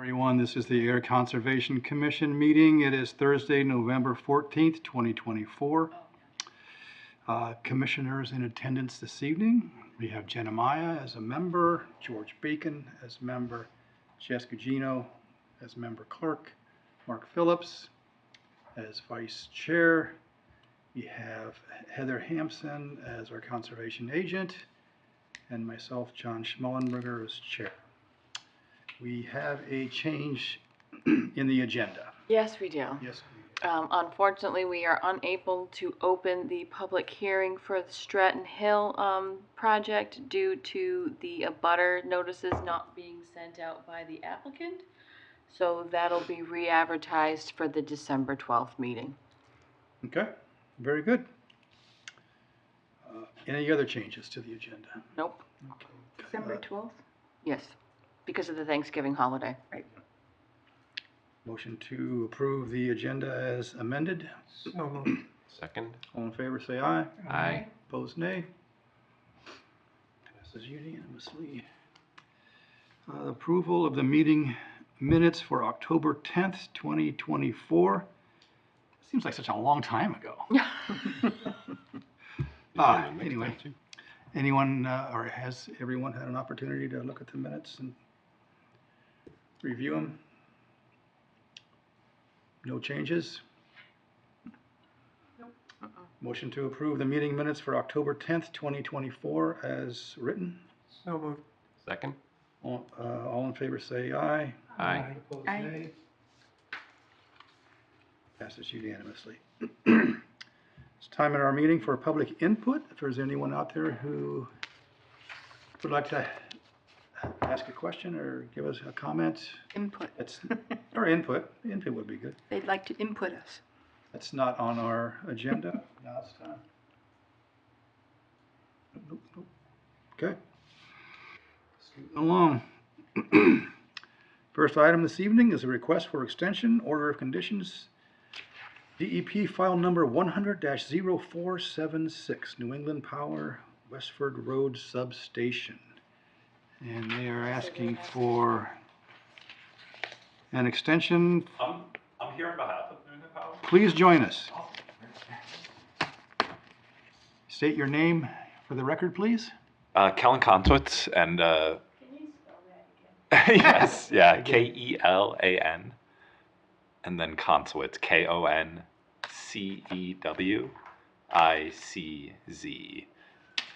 Everyone, this is the Air Conservation Commission meeting. It is Thursday, November 14th, 2024. Commissioners in attendance this evening. We have Jenna Maya as a member, George Bacon as member, Jessica Gino as member clerk, Mark Phillips as vice chair. We have Heather Hampson as our conservation agent, and myself, John Schmellenberger, as chair. We have a change in the agenda. Yes, we do. Yes. Unfortunately, we are unable to open the public hearing for the Stratton Hill project due to the abutter notices not being sent out by the applicant. So that'll be re-advertised for the December 12th meeting. Okay, very good. Any other changes to the agenda? Nope. Okay. December 12th? Yes, because of the Thanksgiving holiday. Right. Motion to approve the agenda as amended. Second. All in favor, say aye. Aye. Opposed, nay. Passes unanimously. Approval of the meeting minutes for October 10th, 2024. Seems like such a long time ago. Anyway, anyone or has everyone had an opportunity to look at the minutes and review them? No changes? Nope. Motion to approve the meeting minutes for October 10th, 2024 as written. So moved. Second. All in favor say aye. Aye. Opposed, Aye. nay. Passes unanimously. It's time in our meeting for public input. If there's anyone out there who would like to ask a question or give us a comment, Input. or input would be good. They'd like to input us. That's not on our agenda. Now it's time. Nope. Okay. Scooting along. First item this evening is a request for extension, order of conditions, DEP file number 100-0476, New England Power, Westford Road Substation. And they are asking for an extension. I'm here on behalf of New England Power. Please join us. State your name for the record, please. Kellen Kontwitz, and Can you spell that again? yes, yeah, Kelan, and then Kontwitz, Koncewiczz,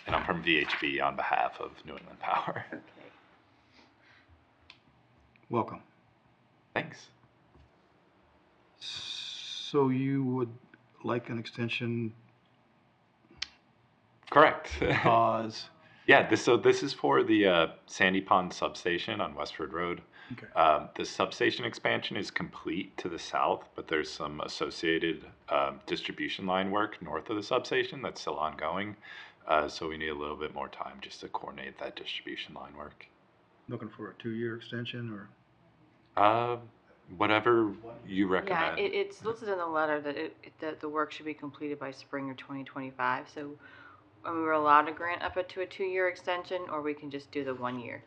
and I'm from VHB on behalf of New England Power. Okay. Welcome. Thanks. So you would like an extension Correct. because, Yeah, this is for the Sandy Pond substation on Westford Road. okay, The substation expansion is complete to the south, but there's some associated distribution line work north of the substation that's still ongoing. So we need a little bit more time just to coordinate that distribution line work. looking for a 2-year extension or? Whatever you Yeah, recommend. it's listed in the letter that that the work should be completed by spring of 2025. So we were allowed to grant up to a 2-year extension, or we can just do the 1 year.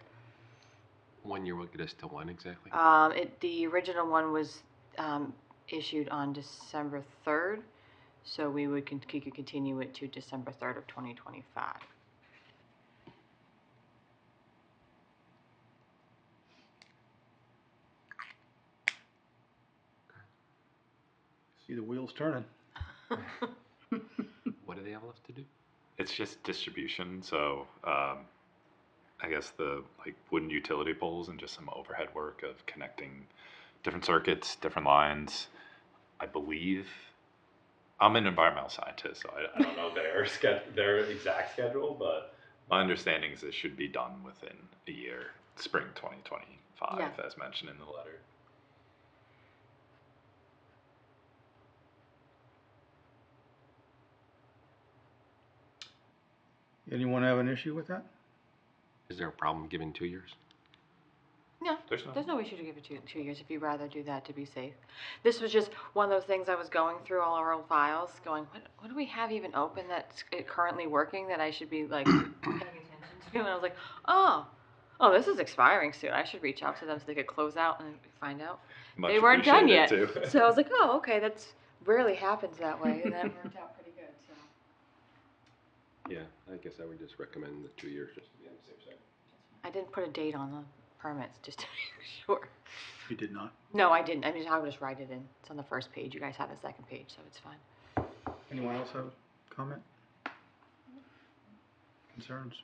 1 year will get us to when exactly? The original one was issued on December 3rd, so we could continue it to December 3rd of 2025. See the wheels turning. What do they have left to do? It's just distribution, so I guess the wooden utility poles and just some overhead work of connecting different circuits, different lines. I believe I'm an environmental scientist, so I don't know their exact schedule, but my understanding is it should be done within a year, spring 2025, Yeah. as mentioned in the letter. Anyone have an issue with that? Is there a problem giving 2 years? No, There's no issue to give it 2 years if you'd rather do that to be safe. This was just one of those things I was going through all our old files, going, what do we have even open that's currently working that I should be like paying attention to? And I was like, oh, oh, this is expiring soon. I should reach out to them so they could close out and find out. Much They weren't done yet. appreciated, too. So I was like, oh, okay, that's rarely happens that way, and that worked out pretty good, so. Yeah, I guess I would just recommend the 2 years just to be on the safe side. I didn't put a date on the permits, just to make sure. You did not. No, I didn't. I mean, I would just write it in. It's on the first page. You guys have the second page, so it's fine. Anyone else have a comment? Concerns?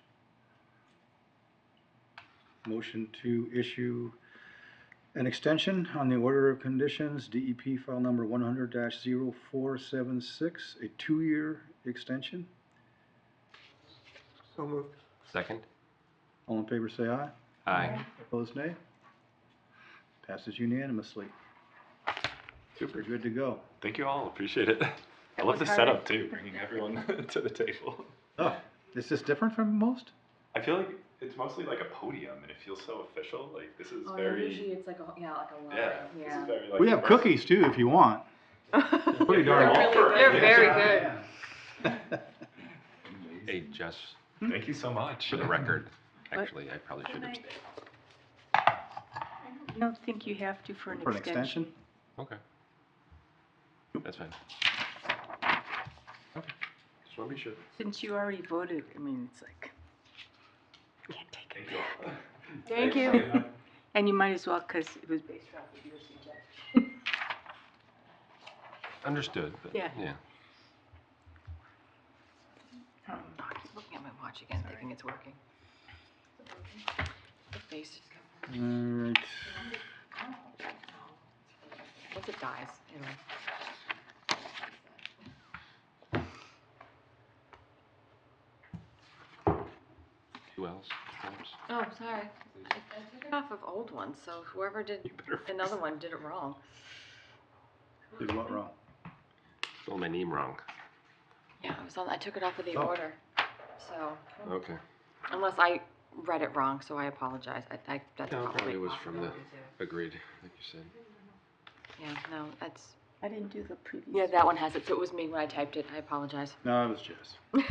Motion to issue an extension on the order of conditions, DEP file number 100-0476, a 2-year extension. So moved. Second? All in favor say aye. Aye. Opposed nay. Passes unanimously. Super. We're good to go. Thank you all. Appreciate it. I love the was hard. setup too, bringing everyone to the table. Oh, is this different from most? I feel like it's mostly like a podium, and it feels so official. Like this is very. it's like a line. Yeah. This is very like. We have impressive. cookies too, if you want. Pretty darn They're good. really- They're very good. Hey, Jess, Thank you so much. for the record, actually, I probably should abstain. I don't think you have to for an For an extension. extension? Okay. That's fine. Okay. Just want to be sure. Since you already voted, I mean, it's like, can't take it. Thank you all. Thank you. And you might as well, because it was based off of your suggestion. Understood, but Yeah. yeah. I keep looking at my watch again, thinking it's working. The face just got. Alright. Once it dies, it'll. Who else? Perhaps? Oh, sorry. I took it off of old ones, so whoever did You better fix another one did it wrong. Did what wrong? Spelled my name wrong. Yeah, I took it off of the Oh. order, so, Okay. unless I read it wrong, so I apologize. That's No, probably. probably was from the, possibility, too. agreed, like you said. Yeah, no, that's, I didn't do the previous. yeah, that one has it, so it was me when I typed it. I apologize. No, it was Jess. No,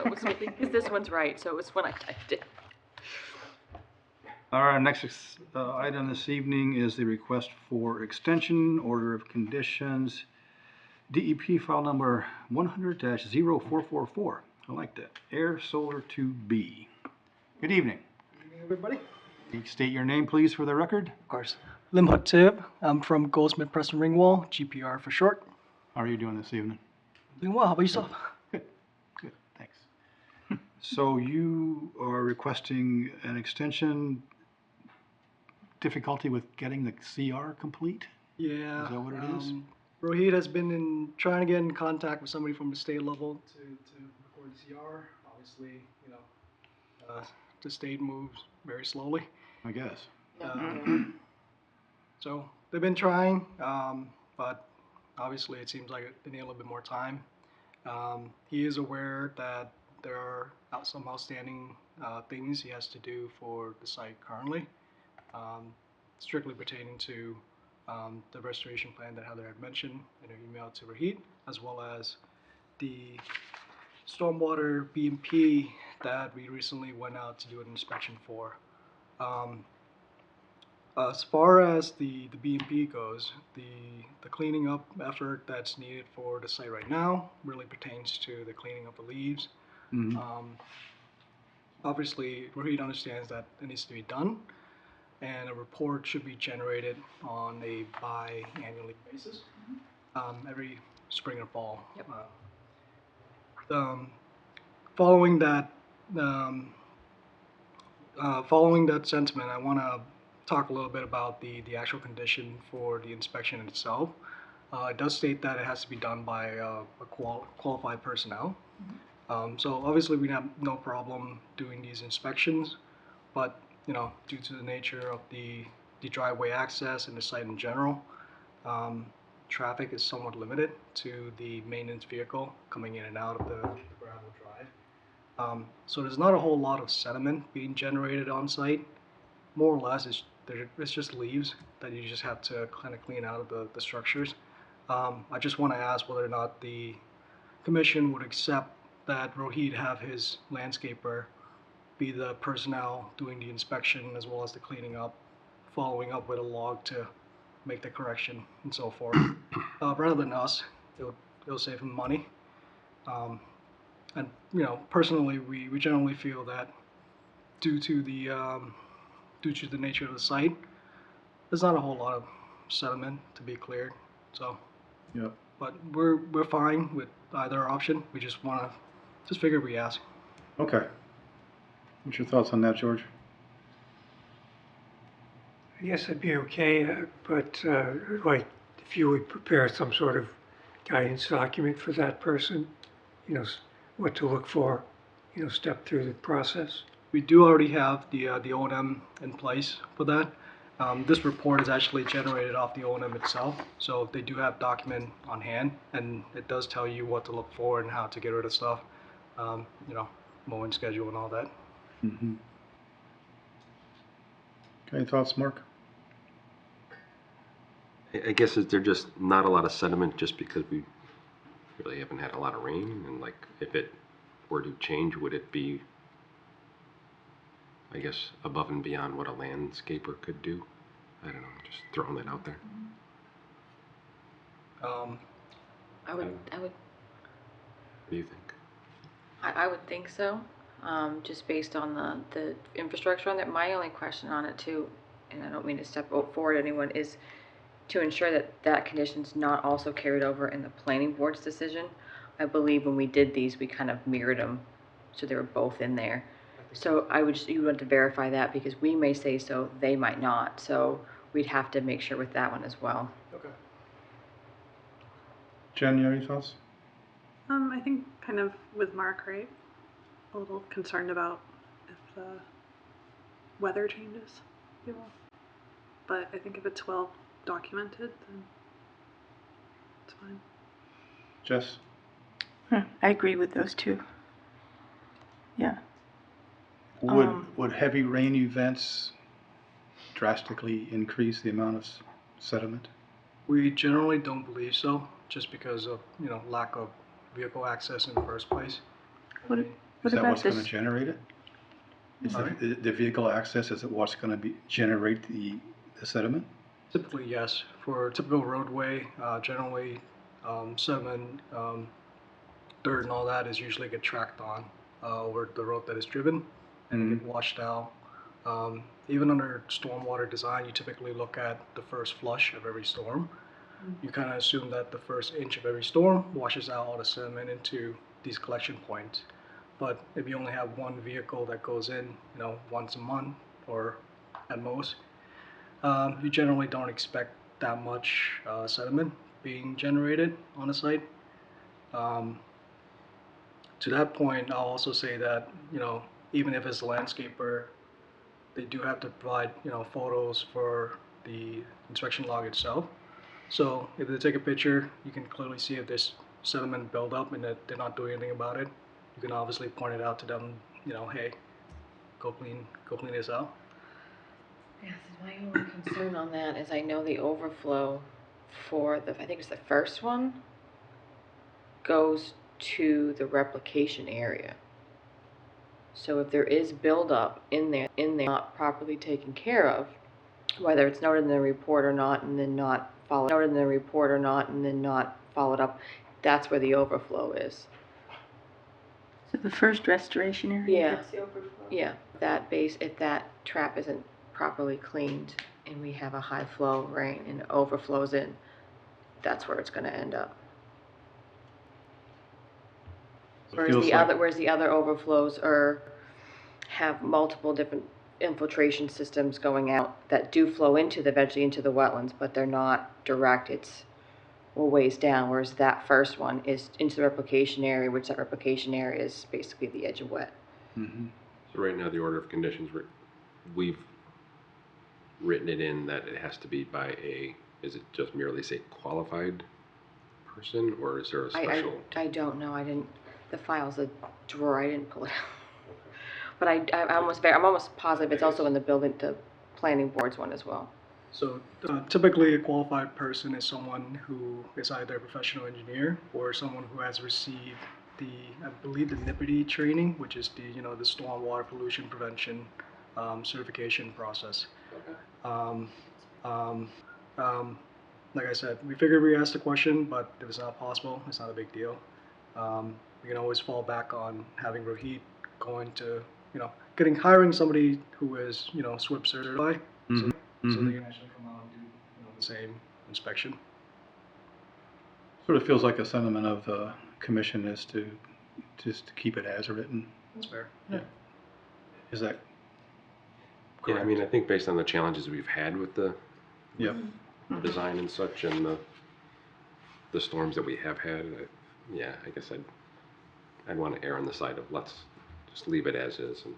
it was me, because this one's right, so it was when I typed it. All right, next item this evening is the request for extension, order of conditions, DEP file number 100-0444. I like that. Air Solar 2B. Good evening. Everybody? Can you state your name, please, for the record? Of course. Lim Hutib. I'm from Goldsmith Press and Ringwall, GPR for short. How are you doing this evening? Doing well. How about yourself? Good, thanks. So you are requesting an extension, difficulty with getting the CR complete? Yeah. Is that what it is? Rohit has been trying to get in contact with somebody from the state level to record the CR. Obviously, the state moves very slowly. I guess. So they've been trying, but obviously it seems like they need a little bit more time. He is aware that there are some outstanding things he has to do for the site currently, strictly pertaining to the restoration plan that Heather had mentioned in her email to Rohit, as well as the stormwater BMP that we recently went out to do an inspection for. As far as the BMP goes, the cleaning up effort that's needed for the site right now really pertains to the cleaning of the leaves. Mhm. Obviously, Rohit understands that it needs to be done, and a report should be generated on a biannual basis, every spring or fall. Yep. Following that, following that sentiment, I want to talk a little bit about the actual condition for the inspection itself. It does state that it has to be done by qualified personnel. So obviously we have no problem doing these inspections, but due to the nature of the driveway access and the site in general, traffic is somewhat limited to the maintenance vehicle coming in and out of the gravel drive. So there's not a whole lot of sediment being generated on site. More or less, it's just leaves that you just have to kind of clean out of the structures. I just want to ask whether or not the commission would accept that Rohit have his landscaper be the personnel doing the inspection as well as the cleaning up, following up with a log to make the correction and so forth. Rather than us, it'll save them money. And personally, we generally feel that due to the nature of the site, there's not a whole lot of sediment to be cleared. So, Yep. but we're fine with either option. We just figured we ask. Okay. What's your thoughts on that, George? I guess I'd be okay, but like if you would prepare some sort of guidance document for that person, what to look for, step through the process. We do already have the O&M in place for that. This report is actually generated off the O&M itself, so they do have document on hand, and it does tell you what to look for and how to get rid of stuff, mowing schedule and all that. Mm-hmm. Any thoughts, Mark? I guess is there just not a lot of sediment just because we really haven't had a lot of rain, and like if it were to change, would it be, I guess, above and beyond what a landscaper could do? I don't know, just throwing that out there. I would What do you think? I would think so, just based on the infrastructure on there. My only question on it too, and I don't mean to step forward anyone, is to ensure that that condition's not also carried over in the planning board's decision. I believe when we did these, we kind of mirrored them, so they were both in there. So you want to verify that because we may say so, they might not. So we'd have to make sure with that one as well. Okay. Jen, you have any thoughts? I think kind of with Mark, right? A little concerned about if the weather changes, if you will. But I think if it's well documented, then it's fine. Jess? I agree with those two. Yeah. Would heavy rain events drastically increase the amount of sediment? We generally don't believe so, just because of lack of vehicle access in the first place. What Is that about what's going to this? generate it? Is Sorry? the vehicle access, is it what's going to generate the sediment? Typically, yes. For a typical roadway, generally sediment, dirt and all that is usually get tracked on over the road that is driven and get washed out. Even under stormwater design, you typically look at the first flush of every storm. You kind of assume that the first inch of every storm washes out all the sediment into these collection points. But if you only have one vehicle that goes in, once a month or at most, you generally don't expect that much sediment being generated on the site. To that point, I'll also say that, even if it's a landscaper, they do have to provide, photos for the inspection log itself. So if they take a picture, you can clearly see if there's sediment buildup and that they're not doing anything about it. You can obviously point it out to them, hey, go clean this out. Yes, my only concern on that is I know the overflow for I think it's the first one, goes to the replication area. So if there is buildup in there not properly taken care of, whether it's noted in the report or not, and then not followed up, that's where the overflow is. So the first restoration area? Yeah. That's the overflow? Yeah, if that trap isn't properly cleaned and we have a high flow of rain and it overflows in, that's where it's going to end up. Whereas the other overflows have multiple different infiltration systems going out that do flow eventually into the wetlands, but they're not direct. It's ways down, whereas that first one is into the replication area, which that replication area is basically the edge of wet. Mm-hmm. So right now, the order of conditions, we've written it in that it has to be by is it just merely say qualified person, or is there a special? I don't know. The file's a drawer. I didn't pull it out. But I'm almost positive it's also in the planning board's one as well. So typically a qualified person is someone who is either a professional engineer or someone who has received I believe the NIPD training, which is the, the stormwater pollution prevention certification process. Um, um, like I said, we figured we asked the question, but if it's not possible, it's not a big deal. We can always fall back on having Rohit going to, hiring somebody who is, SWIP certified, so they can actually come out and do, the same inspection. Sort of feels like a sentiment of the commission is to just to keep it as written. That's fair. Yeah. Is that Yeah, I correct? mean, I think based on the challenges we've had with the Yep. design and such, and the storms that we have had, I guess I'd want to err on the side of let's just leave it as is. And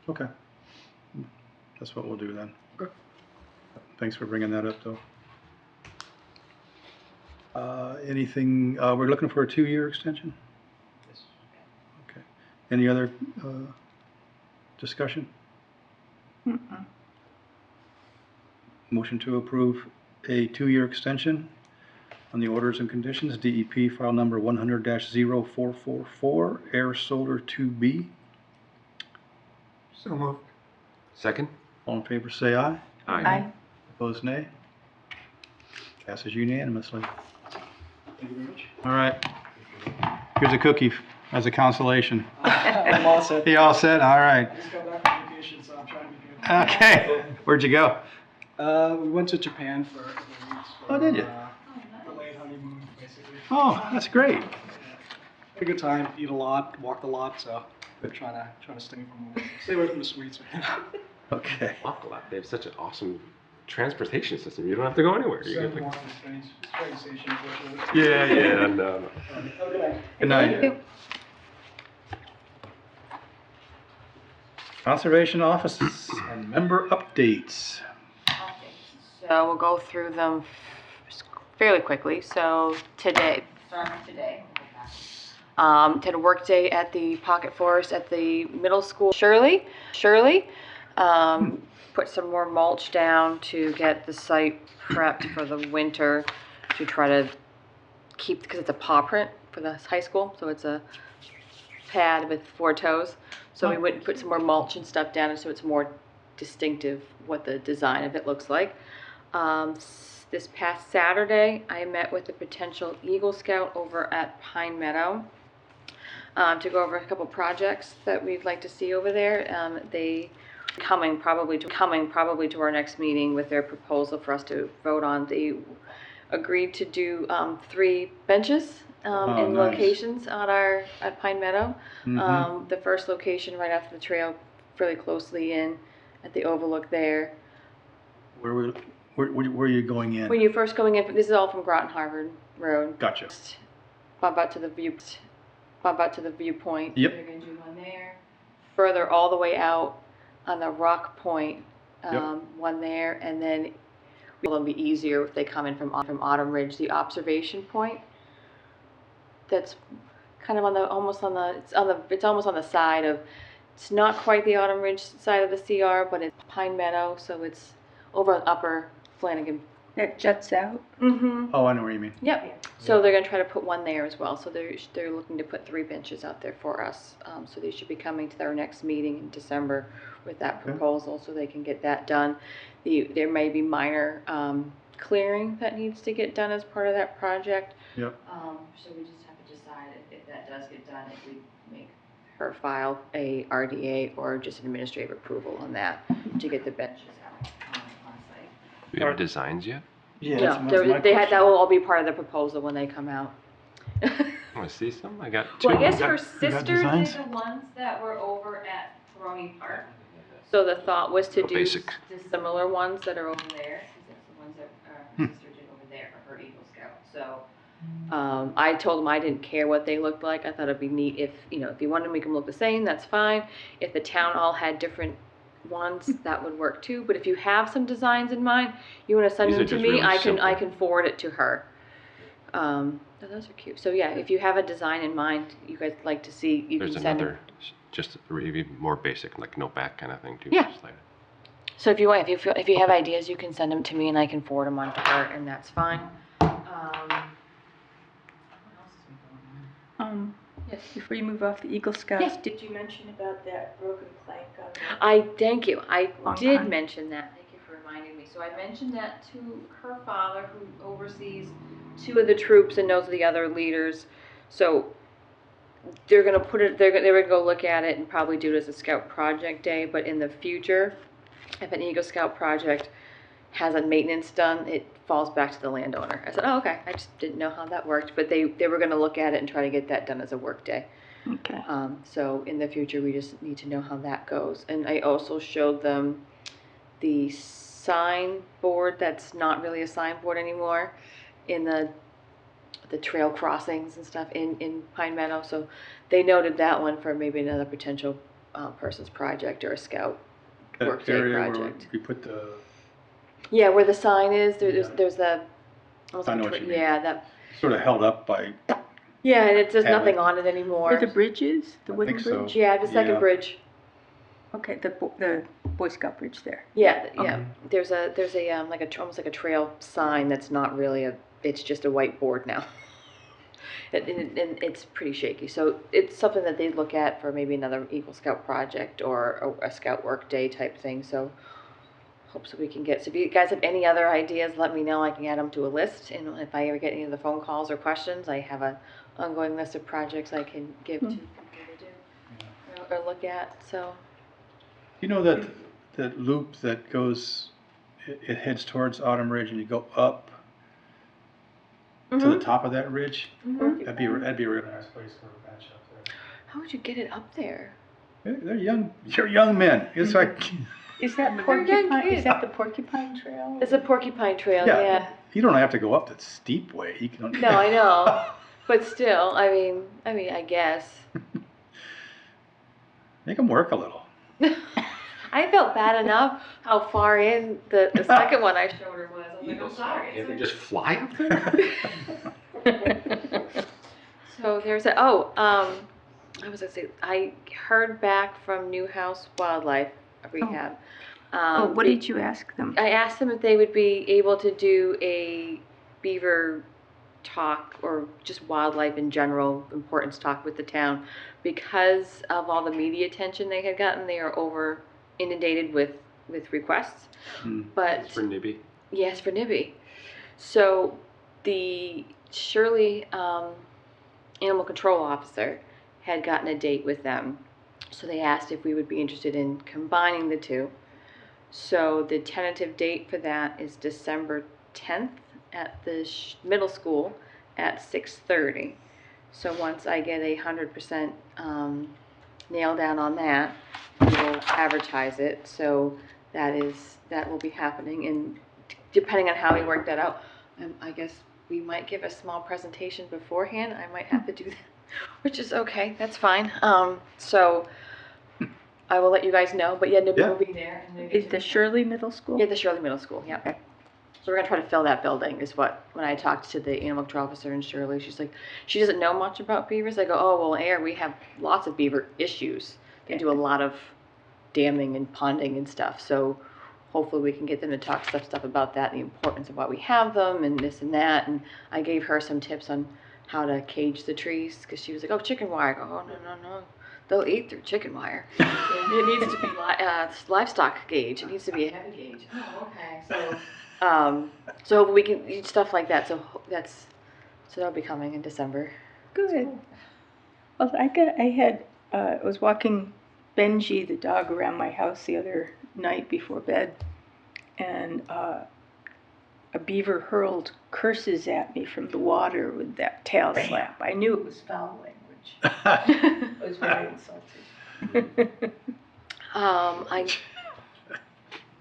Okay. That's what we'll do then. Thanks for bringing that up, though. Anything, we're looking for a 2-year extension? Yes. Okay. Any other discussion? Motion to approve a 2-year extension on the orders and conditions, DEP file number 100-0444, Air Solar 2B. So moved. second? All in favor, say aye. Aye. Opposed, nay. Passes unanimously. Thank you very much. All right. Here's a cookie as a consolation. I'm all set. You all set? All right. I just got back from vacation, so I'm trying to be good. Okay. Where'd you go? We went to Japan for a couple of weeks. Oh, did you? The late honeymoon, basically. Oh, that's great. Had a good time. Eat a lot, walked a lot, so we're trying to stay away from the sweets. Okay. Walk a lot. They have such an awesome transportation system. You don't have to go anywhere. You Train get like, station, unfortunately. yeah, and Have a good night. Good night. Conservation offices and member updates. So we'll go through them fairly quickly. So today, starting with today, had a work day at the Pocket Forest at the middle school. Shirley, put some more mulch down to get the site prepped for the winter to try to keep, because it's a paw print for the high school, so it's a pad with 4 toes. So we went and put some more mulch and stuff down, so it's more distinctive what the design of it looks like. This past Saturday, I met with a potential Eagle Scout over at Pine Meadow to go over a couple projects that we'd like to see over there. They coming probably to our next meeting with their proposal for us to vote on. They agreed to do 3 benches in nice. locations at Pine Meadow. The first location right after the trail, fairly closely in at the overlook there. Where are you going in? When you're first going in, this is all from Groton Harvard Road. Gotcha. Bump out to the viewpoint. Yep. You're gonna do one there. Further all the way out on the rock point, one there, and then it'll be easier if they come in from Autumn Ridge, the observation point. That's kind of almost on the side of, it's not quite the Autumn Ridge side of the CR, but it's Pine Meadow, so it's over on Upper Flanagan. That juts out. Mm-hmm. Oh, I know what you mean. Yep. So they're gonna try to put one there as well. So they're looking to put 3 benches out there for us. So they should be coming to their next meeting in December with that proposal, so they can get that done. There may be minor clearing that needs to get done as part of that project. Yep. So we just have to decide if that does get done, if we make her file a RDA or just an administrative approval on that to get the benches out on site. do we have designs yet? Yeah, No, that will all be part of the proposal when they come out. Want to see some? I got 2. Well, I guess her got sisters designs? are the ones that were over at Peroni Park. So the thought was to do Basic. the similar ones that are over there, because that's the ones that her sister did over there for her Eagle Scout. So I told them I didn't care what they looked like. I thought it'd be neat if you wanted to make them look the same, that's fine. If the town all had different ones, that would work too. But if you have some designs in mind, you want to send These them are to just me, really I can simple. forward it to her. Those are cute. So yeah, if you have a design in mind you guys like to see, you There's can send another, them. just really more basic, like no back kind of thing too. Yeah. Just like- So if you have ideas, you can send them to me and I can forward them on to her, and that's fine. What else has been going on? Yes. Before you move off the Eagle Scouts, Yes. did you mention about that broken plank on the Thank you. I Long did time. mention that. Thank you for reminding me. So I mentioned that to her father, who oversees 2 of the troops and knows the other leaders. So they're gonna put it. They're gonna go look at it and probably do it as a scout project day. But in the future, if an Eagle Scout project has a maintenance done, it falls back to the landowner. I said, oh, okay. I just didn't know how that worked. But they were gonna look at it and try to get that done as a work day. Okay. So in the future, we just need to know how that goes. And I also showed them the signboard that's not really a signboard anymore in the trail crossings and stuff in Pine Meadow. So they noted that one for maybe another potential person's project or a scout That workday area where project. we put the, Yeah, where the sign is, Yeah. there's the, almost I like know a what you mean. yeah, that, sort of held up by, yeah, and there's Have nothing it. on it anymore. Where the bridge is? The I wooden think so. bridge? Yeah, the second Yeah. bridge. Okay, the Boy Scout bridge there. Yeah, yeah. Okay. There's a like almost like a trail sign that's not really it's just a whiteboard now. And it's pretty shaky. So it's something that they look at for maybe another Eagle Scout project or a Scout work day type thing. So hope so we can get. So if you guys have any other ideas, let me know. I can add them to a list. And if I ever get any of the phone calls or questions, I have an ongoing list of projects I can give to people to do or look at. So. you know that loop that goes, it heads towards Autumn Ridge and you go up to the top of that ridge? Mhm. That'd be a real nice place for a bench up there. How would you get it up there? They're young, you're young men. It's like, Is that young porcupine? kids. Is that the Porcupine Trail? It's a porcupine trail, yeah, yeah. you don't have to go up that steep way. You can. No, I know. But still, I mean, I guess. Make them work a little. I felt bad enough how far in the second one I showed her was. I was like, I'm sorry. Can't they just fly up there? So there's I was gonna say, I heard back from Newhouse Wildlife Rehab. What did you ask them? I asked them if they would be able to do a beaver talk or just wildlife in general importance talk with the town because of all the media attention they had gotten. They are over inundated with requests. But For Nibby? yes, for Nibby. So the Shirley animal control officer had gotten a date with them. So they asked if we would be interested in combining the two. So the tentative date for that is December 10th at the middle school at 6:30. So once I get 100% nail down on that, we'll advertise it. So that will be happening. And depending on how we work that out, I guess we might give a small presentation beforehand. I might have to do that, which is okay. That's fine. So I will let you guys know. But yeah, Nibby will be there. And Is the Shirley Middle School? yeah, the Shirley Middle School, yeah. Okay. So we're gonna try to fill that building is what, when I talked to the animal control officer in Shirley, she's like, she doesn't know much about beavers. I go, oh, well, Ayer, we have lots of beaver issues. They do a lot of damming and ponding and stuff. So hopefully we can get them to talk stuff about that and the importance of why we have them and this and that. And I gave her some tips on how to cage the trees because she was like, oh, chicken wire. I go, oh, no. They'll eat through chicken wire. It needs to be livestock gauge. It needs to be a heavy gauge. Oh, okay. So we can eat stuff like that. So that'll be coming in December. Good. Well, I was walking Benji, the dog, around my house the other night before bed, and a beaver hurled curses at me from the water with that tail slap. I knew it was foul language. I was very insulted. I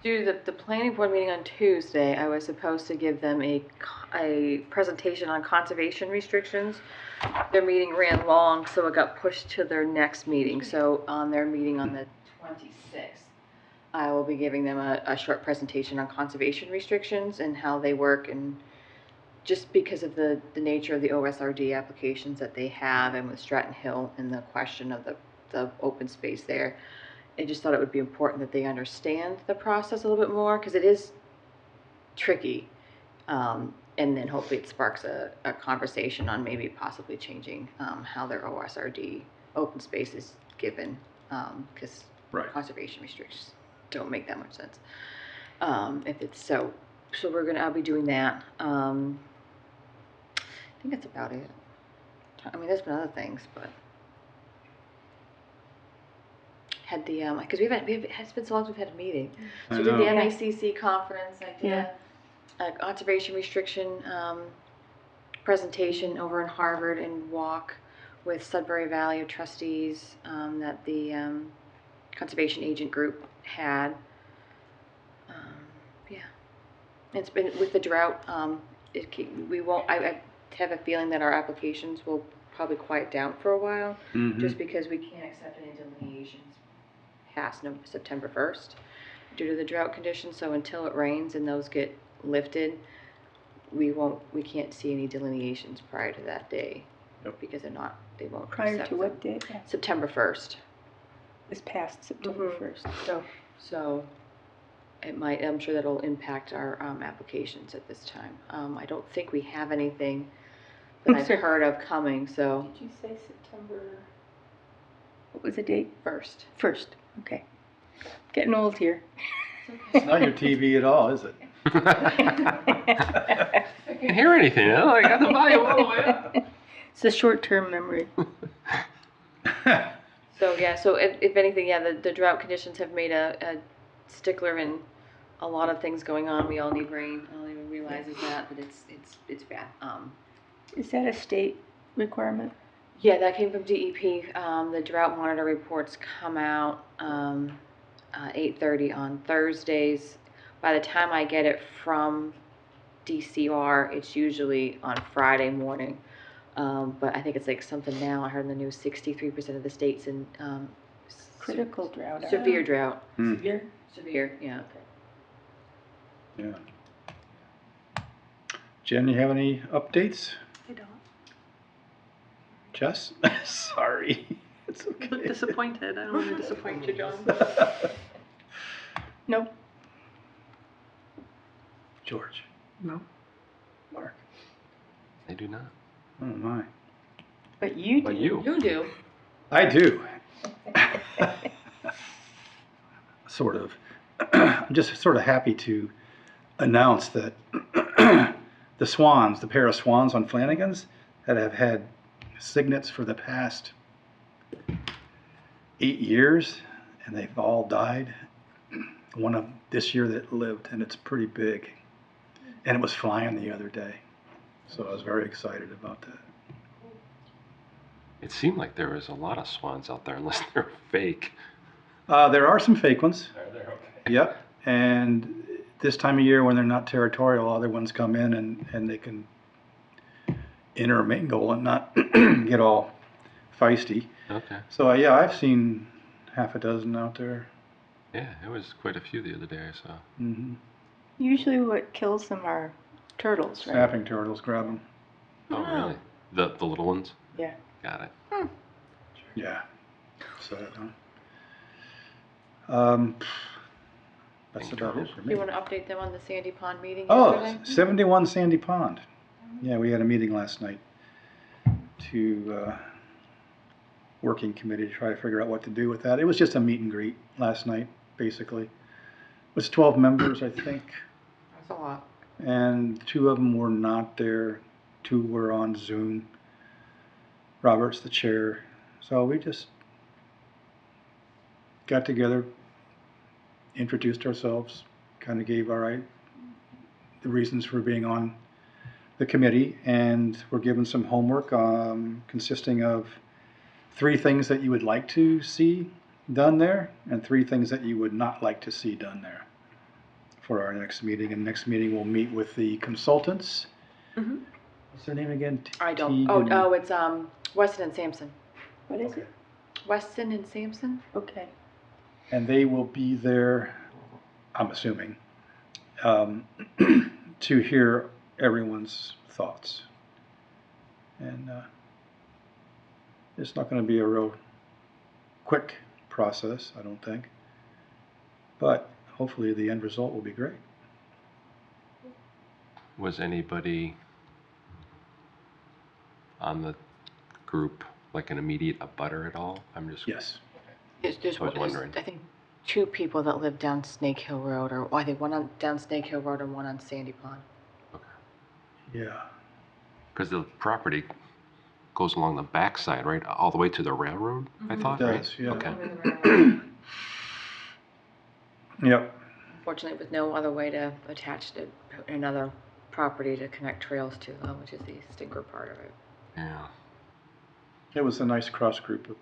do the planning board meeting on Tuesday. I was supposed to give them a presentation on conservation restrictions. Their meeting ran long, so it got pushed to their next meeting. So on their meeting on the 26th, I will be giving them a short presentation on conservation restrictions and how they work, and just because of the nature of the OSRD applications that they have and with Stratton Hill and the question of the open space there, I just thought it would be important that they understand the process a little bit more because it is tricky. and then hopefully it sparks a conversation on maybe possibly changing how their OSRD open space is given, because Right. conservation restrictions don't make that much sense. If it's so I'll be doing that. I think that's about it. I mean, there's been other things, but had the because it's been so long since we've had a meeting. So I we did the know. MACC conference. I did Yeah. a conservation restriction presentation over in Harvard and walk with Sudbury Valley of trustees that the conservation agent group had. Yeah, it's been with the drought. We won't. I have a feeling that our applications will probably quiet down for a while, Mhm. just because we can't accept any delineations past September 1st due to the drought conditions. So until it rains and those get lifted, we can't see any delineations prior to that day. Yep. Because they won't Prior accept to them. what date? September 1st. This past September Mhm. 1st. So it might, I'm sure that'll impact our applications at this time. I don't think we have anything that I'm I've sorry. heard of coming, so Did you say September? What was the date? 1st. 1st. Okay. Getting old here. It's not your TV at all, is it? I can't hear anything. Oh, I got the volume all the way up. It's a short-term memory. So yeah, so if anything, yeah, the drought conditions have made a stickler in a lot of things going on. We all need rain. I don't even realize that it's bad. Is that a state requirement? Yeah, that came from DEP. The drought monitor reports come out 8:30 on Thursdays. By the time I get it from DCR, it's usually on Friday morning. But I think it's like something now. I heard in the news 63% of the states in Critical drought. severe drought. Mm. Severe? Severe, yeah. Yeah. Jen, you have any updates? I don't. Jess? Sorry. It's You okay. look disappointed. I don't want to disappoint you, John. Nope. George? No. Mark? I do not. Oh my. But you do. But you. You do. I do. Sort of. I'm just sort of happy to announce that the swans, the pair of swans on Flanagan's that have had cygnets for the past 8 years, and they've all died. One of this year that lived, and it's pretty big. And it was flying the other day. So I was very excited about that. It seemed like there was a lot of swans out there, unless they're fake. There are some fake ones. Are there? Okay. Yep. And this time of year when they're not territorial, other ones come in and they can intermingle and not get all feisty. Okay. So yeah, I've seen half a dozen out there. Yeah, it was quite a few the other day I saw. Mm-hmm. Usually what kills them are turtles, right? Snapping turtles grab them. Oh, Oh. really? The little ones? Yeah. Got it. Yeah. So that's Big about it turtles. for Do me. you want to update them on the Sandy Pond meeting Oh, yesterday? 71 Sandy Pond. Yeah, we had a meeting last night to working committee to try to figure out what to do with that. It was just a meet and greet last night, basically. It was 12 members, I think, That's a lot. and 2 of them were not there. 2 were on Zoom. Robert's the chair. So we just got together, introduced ourselves, kind of gave the reasons for being on the committee, and we're given some homework consisting of 3 things that you would like to see done there and 3 things that you would not like to see done there for our next meeting. And next meeting we'll meet with the consultants. Mm-hmm. What's their name again? I don't. Teague Oh, it's Weston and Sampson. What is Okay. it? Weston and Sampson. Okay. And they will be there, I'm assuming, to hear everyone's thoughts. And it's not going to be a real quick process, I don't think. But hopefully the end result will be great. Was anybody on the group like an immediate abutter at all? I'm just Yes. There's I was wondering. I think 2 people that live down Snake Hill Road, or I think one on down Snake Hill Road and one on Sandy Pond. Yeah. because the property goes along the backside, right, all the way to the railroad. I thought, It right? does, yeah. Okay. Yep. Unfortunately, with no other way to attach to another property to connect trails to, though, which is the stinker part of it. Yeah. It was a nice cross group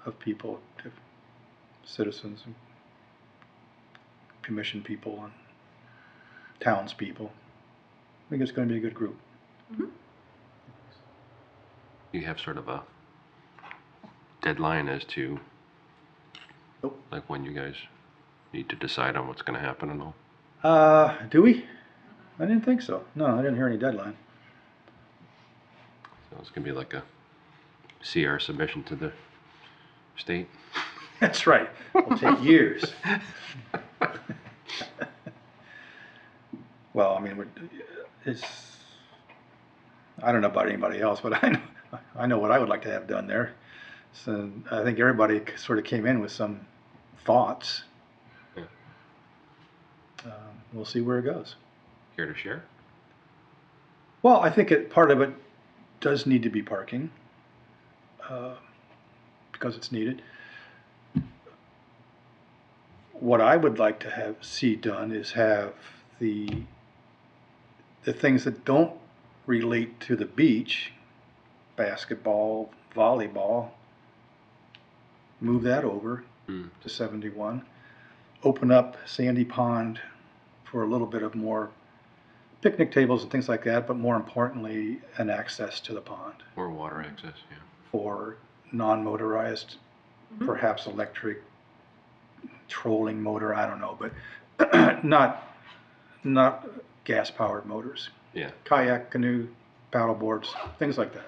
of people, citizens, and commission people, and townspeople. I think it's going to be a good group. You have sort of a deadline as to, Nope. like, when you guys need to decide on what's going to happen and all. Do we? I didn't think so. No, I didn't hear any deadline. So it's going to be like a CR submission to the state. That's right. It'll take years. Well, I mean, it's, I don't know about anybody else, but I know what I would like to have done there. So I think everybody sort of came in with some thoughts. Yeah. We'll see where it goes. Care to share? Well, I think part of it does need to be parking, because it's needed. What I would like to see done is have the things that don't relate to the beach, basketball, volleyball, move that over to 71. Open up Sandy Pond for a little bit of more picnic tables and things like that, but more importantly, an access to the pond More water access, yeah. for non-motorized, perhaps electric, trolling motor, I don't know, but not gas-powered motors. Yeah. Kayak, canoe, paddle boards, things like that.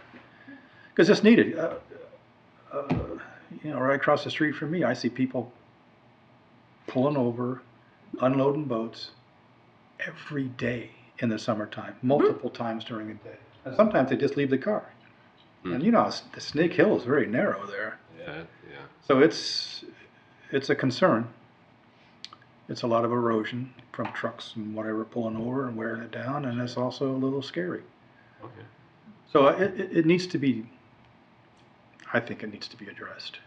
Because it's needed. Right across the street from me, I see people pulling over, unloading boats every day in the summertime, multiple times during the day. And sometimes they just leave the car. And the Snake Hill is very narrow there. Yeah, So it's a concern. It's a lot of erosion from trucks and whatever pulling over and wearing it down, and it's also a little scary. Okay. So it needs to be, I think it needs to be addressed.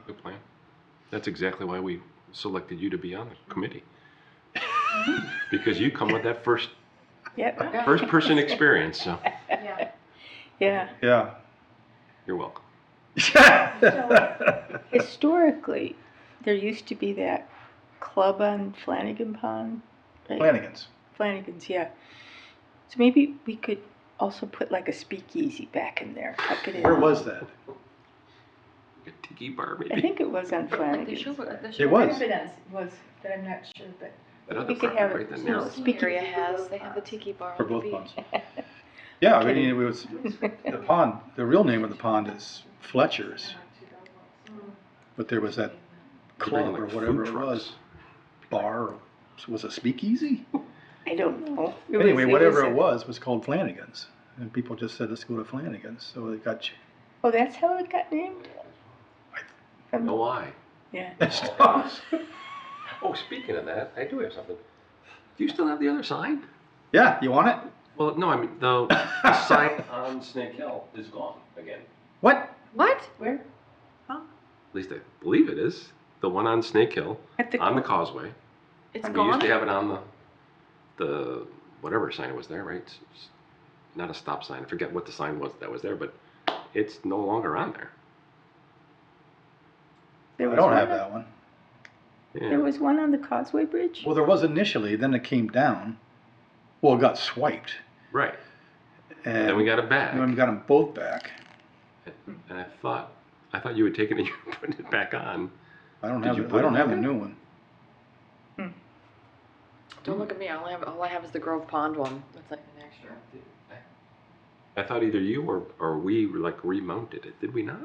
Good plan. That's exactly why we selected you to be on the committee. Because you come with that first person experience, so Yeah. Yeah. you're welcome. Historically, there used to be that club on Flanagan Pond, right? Flanagan's, yeah. So maybe we could also put like a speakeasy back in there. Tuck it in. Where was that? A tiki bar, maybe. I think it was on Like the Flanagan's. show, It was. It was, but I'm not sure. But That other we could property, have right, it. that You know, narrow. speakeasy area for has, both they have the ponds. tiki bar For on the both beach. ponds. Yeah, I Kidding. mean, it was, the pond, the real name of the pond is Fletcher's. But there was that They're bringing, club or like, whatever food it was, trucks. bar, was it speakeasy? I don't know. Anyway, whatever it was called Flanagan's. And people just said, let's go to Flanagan's. So they got, Oh, that's how it got named? From- No lie. Yeah. Oh, speaking of that, I do have something. Do you still have the other sign? Yeah, you want it? Well, no, I mean, the sign on Snake Hill is gone again. What? What? Where? At least I believe it is. The one on Snake Hill, At the on the causeway. It's We used gone? to have it on the whatever sign was there, right? It's not a stop sign. I forget what the sign was that was there, but it's no longer on there. There I was don't one have on- that one. Yeah. There was one on the Causeway Bridge? Well, there was initially, then it came down. Well, it got swiped. Right. And Then we got it back. then we got them both back. And I thought you had taken it and you were putting it back on. I don't Did have you it. put I don't it have the back new one. Don't look at me, all I have is the Grove Pond one. That's like an extra. I thought either you or we like remounted it. Did we not?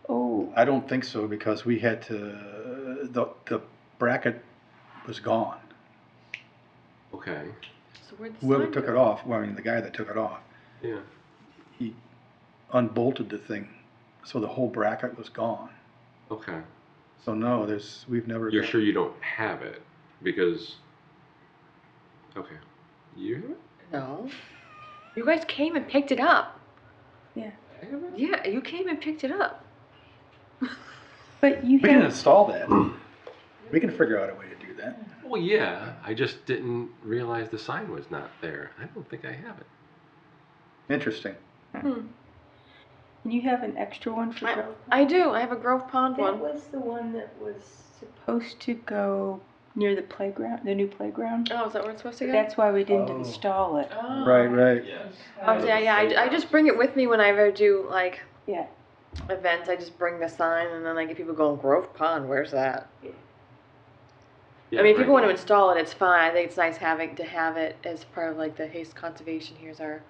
Oh, I don't think so because we had to, the bracket was gone. Okay, So where'd the Whoever sign took go? it off, well, I mean, the guy that took it off, yeah, he unbolted the thing, so the whole bracket was gone. okay. So no, we've never. You're sure you don't have it? Because, okay. You have it? No. You guys came and picked it up. Yeah. I have it? Yeah, you came and picked it up. But you We can have, install that. We can figure out a way to do that. Well, yeah, I just didn't realize the sign was not there. I don't think I have it. Interesting. you have an extra one for Grove? I do. I have a Grove Pond That one. was the one that was supposed to go near the playground, the new playground. Oh, is that where it's supposed to go? That's why we didn't Oh. install it. Oh. Right. Oh, yeah. I just bring it with me whenever I do like Yeah. events. I just bring the sign, and then I get people going, Grove Pond, where's that? Yeah, I mean, if right. people want to install it, it's fine. I think it's nice to have it as part of like the haste conservation. Here's our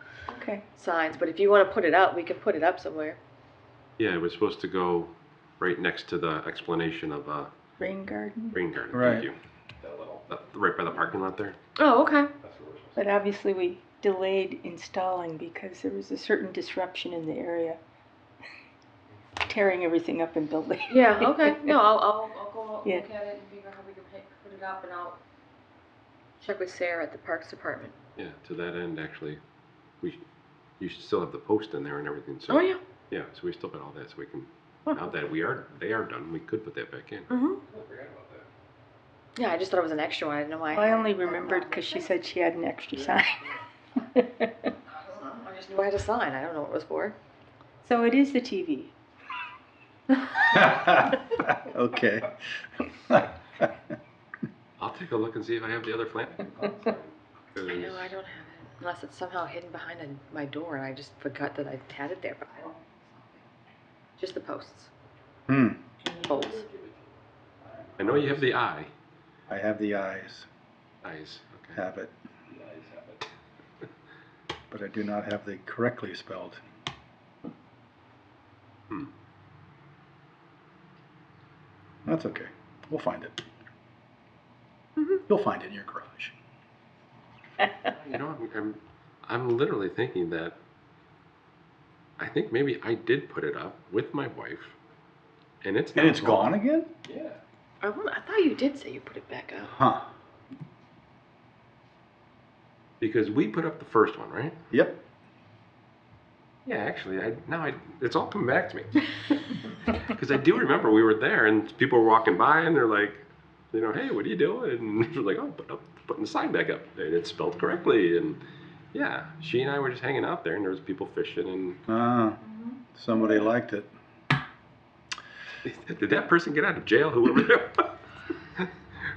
Okay. signs. But if you want to put it up, we could put it up somewhere. Yeah, it was supposed to go right next to the explanation of Rain garden. rain garden. Right. Thank you. Right by the parking lot there. Oh, okay. But obviously we delayed installing because there was a certain disruption in the area. Tearing everything up and building. Yeah. Okay. No, I'll go Yeah. look at it and figure out how we can put it up, and I'll check with Sarah at the Parks Department. Yeah, to that end, actually, you should still have the post in there and everything. So Oh yeah. yeah, so we still got all that, so we can. Huh. Now that they are done, we could put that back in. Mhm. I forgot about that. Yeah, I just thought it was an extra one. I didn't know why. I only remembered because she said she had an extra sign. I just knew I had a sign. I don't know what it was for. So it is the TV. Okay. I'll take a look and see if I have the other flat. I know I don't have it unless it's somehow hidden behind my door, and I just forgot that I had it there. But I don't. Just the posts, bolts. I know you have the eye. I have the eyes, Eyes. Okay. have it. But I do not have the correctly spelled. That's okay. We'll find it. You'll find it in your garage. You know, I'm literally thinking that I think maybe I did put it up with my wife, and it's And it's gone again? Yeah. I thought you did say you put it back up. Huh. Because we put up the first one, right? Yep. Yeah, actually, it's all coming back to me. Because I do remember we were there, and people were walking by, and they're like, you know, hey, what are you doing? And we're like, oh, putting the sign back up, and it's spelled correctly, and yeah, she and I were just hanging out there, and there was people fishing, and Ah, somebody liked it. did that person get out of jail, whoever they were?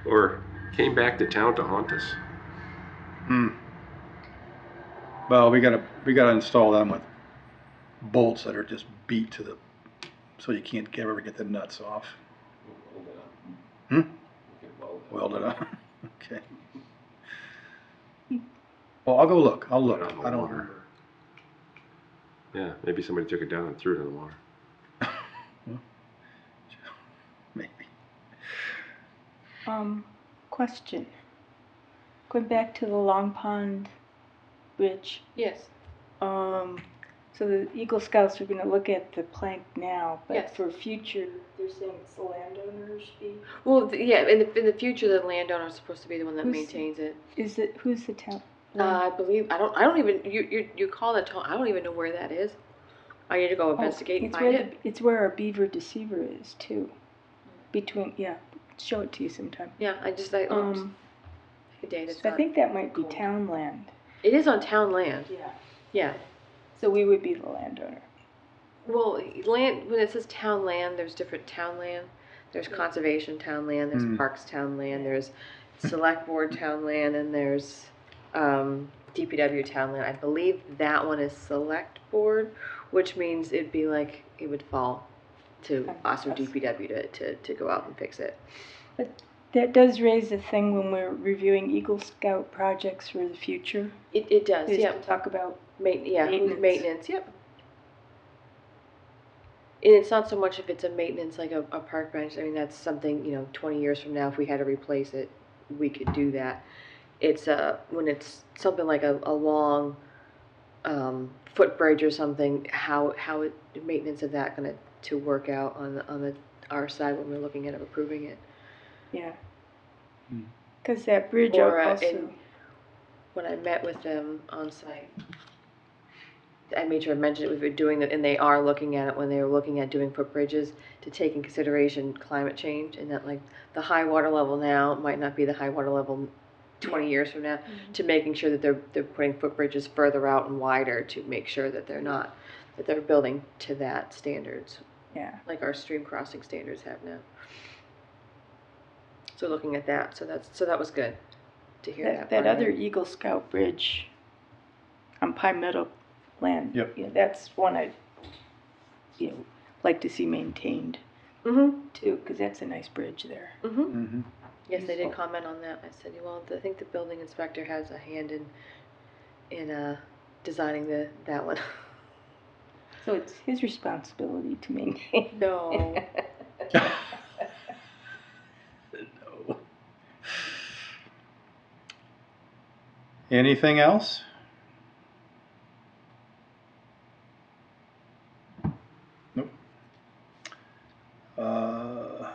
Or came back to town to haunt us? Well, we gotta install them with bolts that are just beat to the, so you can't ever get the nuts off. Weld it up. Okay. Well, I'll go look. I'll look. Put it on the I don't water. remember. Yeah, maybe somebody took it down and threw it in the water. Maybe. Question. Going back to the Long Pond Bridge. Yes. So the Eagle Scouts are going to look at the plank now, but Yes. for future, they're saying it's the landowner's fee. Well, yeah. In the future, the landowner is supposed to be the one that Who's- maintains it. Is it who's the town? I believe I don't even you call it town. I don't even know where that is. I need to go investigate and it's find where it. it's where our beaver deceiver is too. Between show it to you sometime. Yeah, I pick a day that's So I not think that might be cold. town land. It is on town land. Yeah. Yeah. So we would be the landowner. Well, land when it says town land, there's different town land. There's conservation town land. There's parks town land. There's select board town land, and there's DPW town land. I believe that one is select board, which means it'd be like it would fall to us or DPW to go out and fix it. But that does raise a thing when we're reviewing Eagle Scout projects for the future. It does. Is Yep. to talk about Maintenance. Maintenance. Yep. And it's not so much if it's a maintenance like a park bench. I mean, that's something 20 years from now, if we had to replace it, we could do that. it's when it's something like a long footbridge or something, how maintenance of that going to work out on the our side when we're looking at approving it. Yeah. Hmm. Because that bridge Or also. when I met with them on site, I made sure I mentioned it, we were doing that, and they are looking at it when they were looking at doing footbridges to take in consideration climate change, and that like the high water level now might not be the high water level 20 years from now, to making sure that they're putting footbridges further out and wider to make sure that they're not, that they're building to that standards, Yeah. like our stream crossing standards have now. So looking at that, so that was good to hear that. That part of other it. Eagle Scout bridge on Pine Meadow land. Yep. You know, that's one I, you know, like to see maintained Mhm. too, because that's a nice bridge there. Mhm. Mm-hmm. Yes, they did comment on that. I said, well, I think the building inspector has a hand in designing that one. So it's his responsibility to maintain. No. No. Anything else? Nope. Our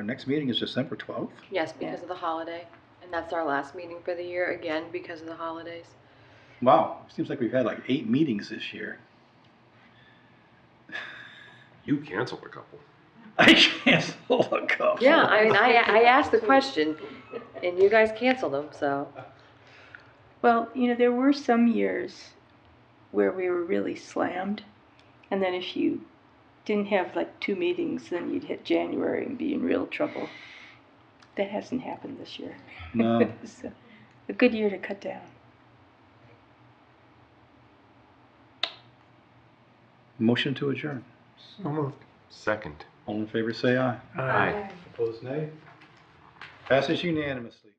next meeting is December 12th. Yes, because of the holiday, and that's our last meeting for the year again because of the holidays. Wow, seems like we've had like 8 meetings this year. You canceled a couple. I canceled a couple. Yeah, I mean, I asked the question, and you guys canceled them, so. Well, you know, there were some years where we were really slammed, and then if you didn't have like 2 meetings, then you'd hit January and be in real trouble. That hasn't happened this year. No. So, a good year to cut down. Motion to adjourn. So moved. Second. All in favor say aye. Aye. Opposed nay. Passes unanimously.